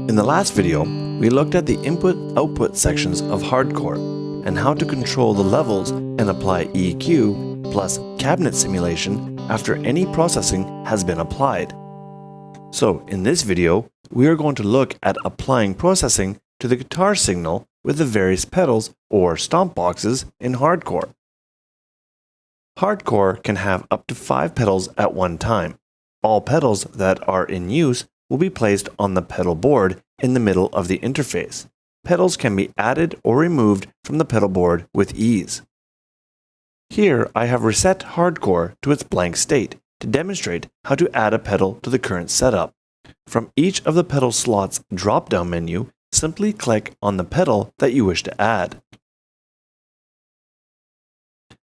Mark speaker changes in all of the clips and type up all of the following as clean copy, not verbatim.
Speaker 1: In the last video, we looked at the input-output sections of hardcore and how to control the levels and apply EQ plus cabinet simulation after any processing has been applied. So in this video, we are going to look at applying processing to the guitar signal with the various pedals or stomp boxes in hardcore. Hardcore can have up to 5 pedals at one time. All pedals that are in use will be placed on the pedal board in the middle of the interface. Pedals can be added or removed from the pedal board with ease. Here I have reset hardcore to its blank state to demonstrate how to add a pedal to the current setup. From each of the pedal slots drop-down menu, simply click on the pedal that you wish to add.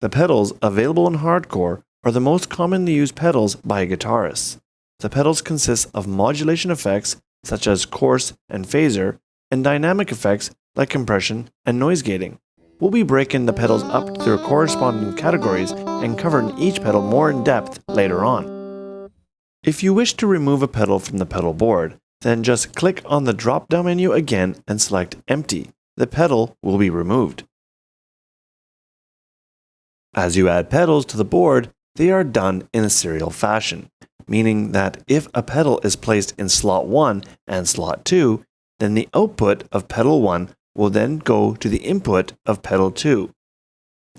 Speaker 1: The pedals available in hardcore are the most commonly used pedals by guitarists. The pedals consist of modulation effects such as coarse and phaser, and dynamic effects like compression and noise gating. We'll be breaking the pedals up to their corresponding categories and covering each pedal more in depth later on. If you wish to remove a pedal from the pedal board, then just click on the drop-down menu again and select Empty. The pedal will be removed. As you add pedals to the board, they are done in a serial fashion, meaning that if a pedal is placed in slot 1 and slot 2, then the output of pedal 1 will then go to the input of pedal 2.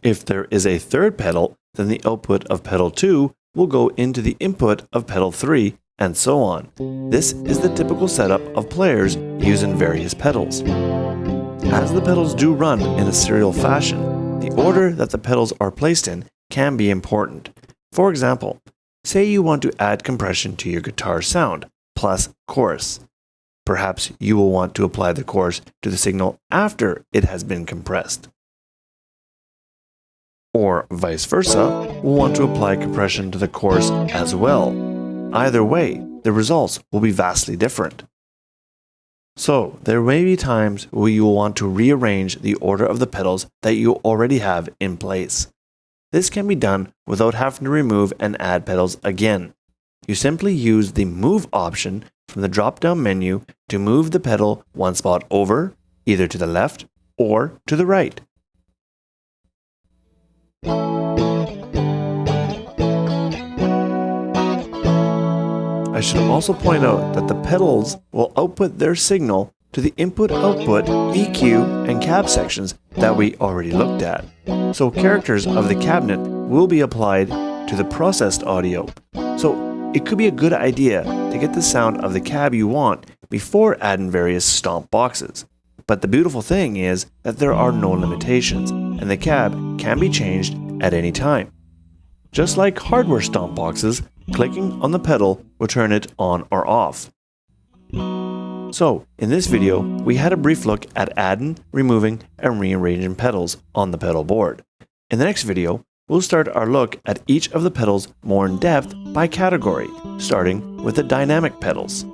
Speaker 1: If there is a third pedal, then the output of pedal 2 will go into the input of pedal 3, and so on. This is the typical setup of players using various pedals. As the pedals do run in a serial fashion, the order that the pedals are placed in can be important. For example, say you want to add compression to your guitar sound, plus chorus. Perhaps you will want to apply the chorus to the signal after it has been compressed. Or vice versa, we'll want to apply compression to the chorus as well. Either way, the results will be vastly different. So, there may be times where you will want to rearrange the order of the pedals that you already have in place. This can be done without having to remove and add pedals again. You simply use the Move option from the drop-down menu to move the pedal one spot over, either to the left or to the right. I should also point out that the pedals will output their signal to the input-output, EQ, and cab sections that we already looked at. So characters of the cabinet will be applied to the processed audio. So it could be a good idea to get the sound of the cab you want before adding various stomp boxes. But the beautiful thing is that there are no limitations, and the cab can be changed at any time. Just like hardware stomp boxes, clicking on the pedal will turn it on or off. So, in this video, we had a brief look at adding, removing, and rearranging pedals on the pedal board. In the next video, we'll start our look at each of the pedals more in depth by category, starting with the dynamic pedals.